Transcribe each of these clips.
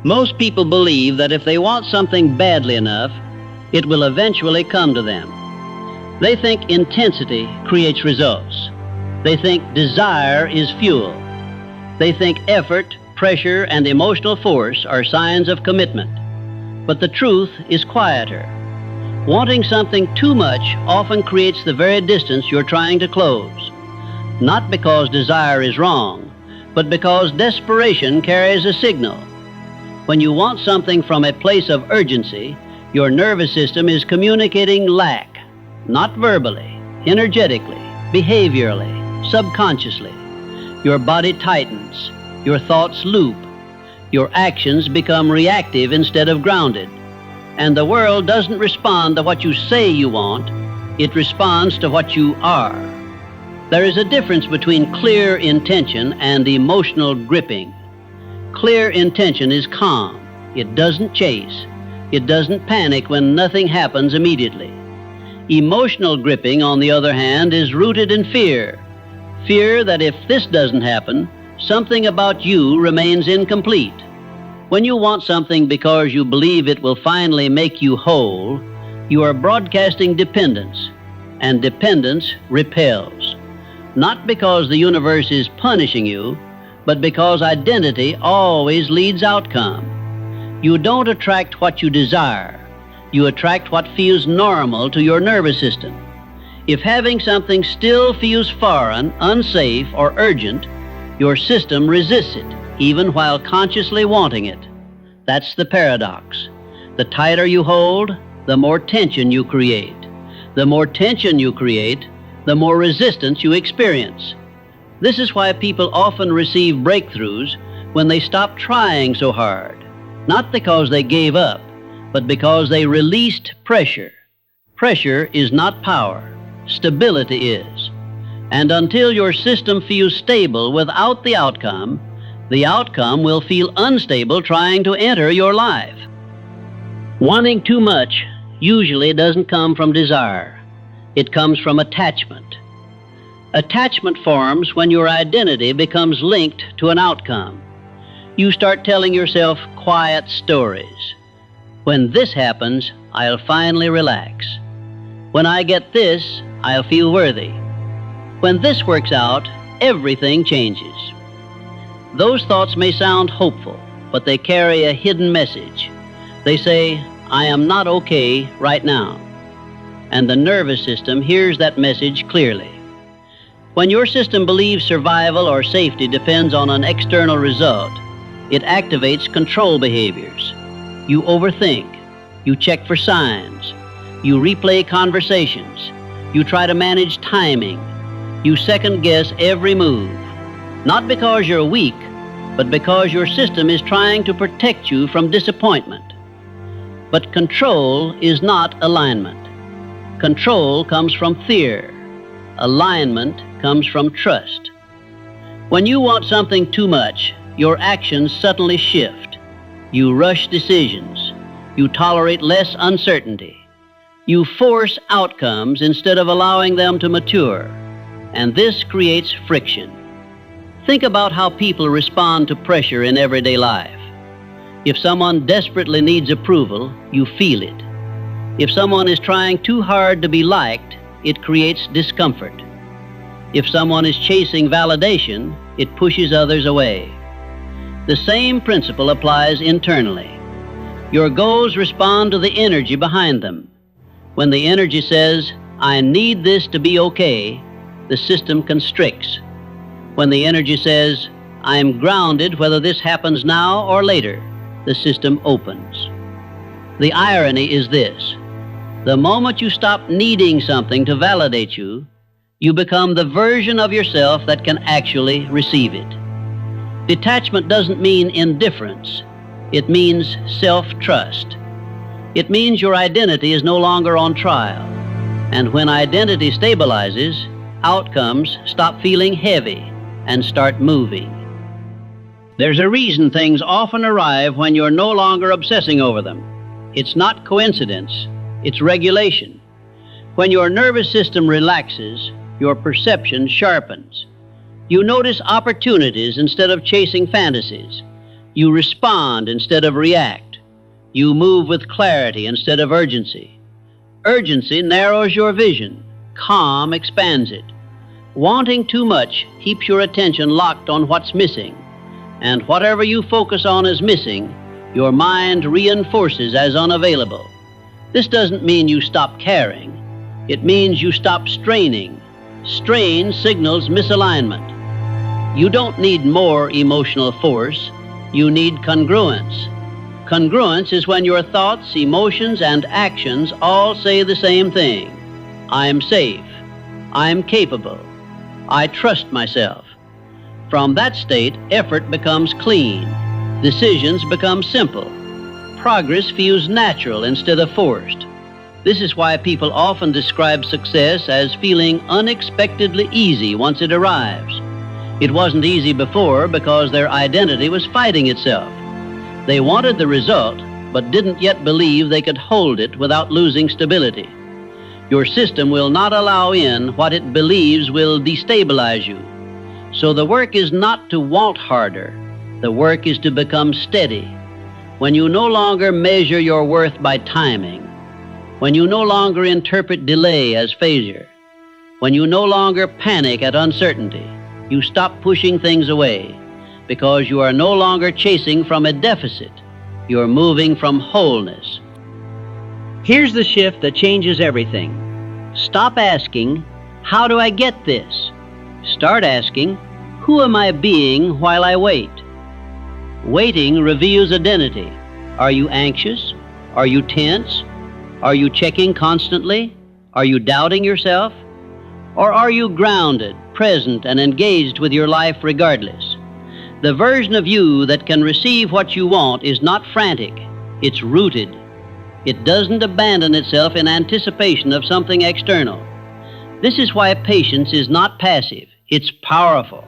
Most people believe that if they want something badly enough, it will eventually come to them. They think intensity creates results. They think desire is fuel. They think effort, pressure, and emotional force are signs of commitment. But the truth is quieter. Wanting something too much often creates the very distance you're trying to close. Not because desire is wrong, but because desperation carries a signal. When you want something from a place of urgency, your nervous system is communicating lack, not verbally, energetically, behaviorally, subconsciously. Your body tightens, your thoughts loop, your actions become reactive instead of grounded, and the world doesn't respond to what you say you want, it responds to what you are. There is a difference between clear intention and emotional gripping. Clear intention is calm. It doesn't chase. It doesn't panic when nothing happens immediately. Emotional gripping, on the other hand, is rooted in fear. Fear that if this doesn't happen, something about you remains incomplete. When you want something because you believe it will finally make you whole, you are broadcasting dependence, and dependence repels. Not because the universe is punishing you, but because identity always leads outcome. You don't attract what you desire. You attract what feels normal to your nervous system. If having something still feels foreign, unsafe, or urgent, your system resists it, even while consciously wanting it. That's the paradox. The tighter you hold, the more tension you create. The more tension you create, the more resistance you experience. This is why people often receive breakthroughs when they stop trying so hard, not because they gave up, but because they released pressure. Pressure is not power. Stability is. And until your system feels stable without the outcome will feel unstable trying to enter your life. Wanting too much usually doesn't come from desire. It comes from attachment. Attachment forms when your identity becomes linked to an outcome. You start telling yourself quiet stories. When this happens, I'll finally relax. When I get this, I'll feel worthy. When this works out, everything changes. Those thoughts may sound hopeful, but they carry a hidden message. They say, I am not okay right now. And the nervous system hears that message clearly. When your system believes survival or safety depends on an external result, it activates control behaviors. You overthink. You check for signs. You replay conversations. You try to manage timing. You second-guess every move. Not because you're weak, but because your system is trying to protect you from disappointment. But control is not alignment. Control comes from fear. Alignment comes from trust. When you want something too much, your actions suddenly shift. You rush decisions. You tolerate less uncertainty. You force outcomes instead of allowing them to mature. And this creates friction. Think about how people respond to pressure in everyday life. If someone desperately needs approval, you feel it. If someone is trying too hard to be liked, it creates discomfort. If someone is chasing validation, it pushes others away. The same principle applies internally. Your goals respond to the energy behind them. When the energy says, I need this to be okay, the system constricts. When the energy says, I am grounded whether this happens now or later, the system opens. The irony is this. The moment you stop needing something to validate you, you become the version of yourself that can actually receive it. Detachment doesn't mean indifference. It means self-trust. It means your identity is no longer on trial. And when identity stabilizes, outcomes stop feeling heavy and start moving. There's a reason things often arrive when you're no longer obsessing over them. It's not coincidence, it's regulation. When your nervous system relaxes, your perception sharpens. You notice opportunities instead of chasing fantasies. You respond instead of react. You move with clarity instead of urgency. Urgency narrows your vision. Calm expands it. Wanting too much keeps your attention locked on what's missing. And whatever you focus on as missing, your mind reinforces as unavailable. This doesn't mean you stop caring. It means you stop straining. Strain signals misalignment. You don't need more emotional force. You need congruence. Congruence is when your thoughts, emotions, and actions all say the same thing. I'm safe. I'm capable. I trust myself. From that state, effort becomes clean. Decisions become simple. Progress feels natural instead of forced. This is why people often describe success as feeling unexpectedly easy once it arrives. It wasn't easy before because their identity was fighting itself. They wanted the result, but didn't yet believe they could hold it without losing stability. Your system will not allow in what it believes will destabilize you. So the work is not to want harder. The work is to become steady. When you no longer measure your worth by timing, when you no longer interpret delay as failure, when you no longer panic at uncertainty, you stop pushing things away because you are no longer chasing from a deficit. You're moving from wholeness. Here's the shift that changes everything. Stop asking, how do I get this? Start asking, who am I being while I wait? Waiting reveals identity. Are you anxious? Are you tense? Are you checking constantly? Are you doubting yourself? Or are you grounded, present, and engaged with your life regardless? The version of you that can receive what you want is not frantic. It's rooted. It doesn't abandon itself in anticipation of something external. This is why patience is not passive. It's powerful.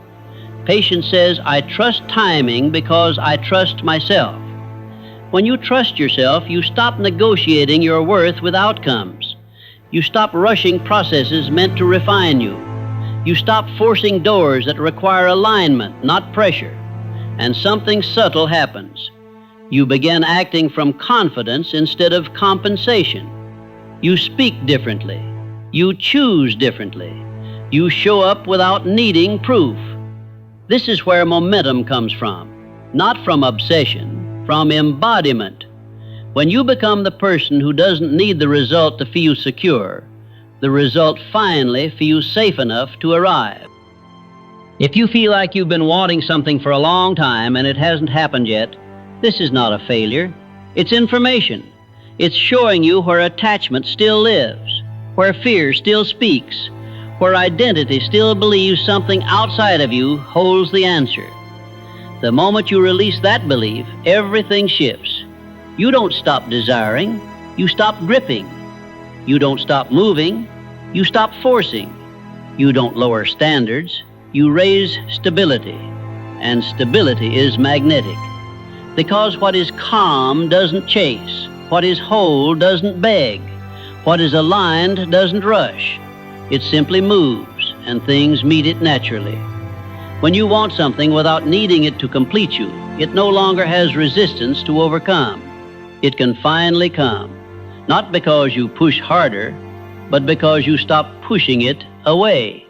Patience says, I trust timing because I trust myself. When you trust yourself, you stop negotiating your worth with outcomes. You stop rushing processes meant to refine you. You stop forcing doors that require alignment, not pressure. And something subtle happens. You begin acting from confidence instead of compensation. You speak differently. You choose differently. You show up without needing proof. This is where momentum comes from, not from obsession, from embodiment. When you become the person who doesn't need the result to feel secure, the result finally feels safe enough to arrive. If you feel like you've been wanting something for a long time and it hasn't happened yet, this is not a failure. It's information. It's showing you where attachment still lives, where fear still speaks, where identity still believes something outside of you holds the answer. The moment you release that belief, everything shifts. You don't stop desiring, you stop gripping. You don't stop moving, you stop forcing. You don't lower standards, you raise stability. And stability is magnetic. Because what is calm doesn't chase. What is whole doesn't beg. What is aligned doesn't rush. It simply moves, and things meet it naturally. When you want something without needing it to complete you, it no longer has resistance to overcome. It can finally come, not because you push harder, but because you stop pushing it away.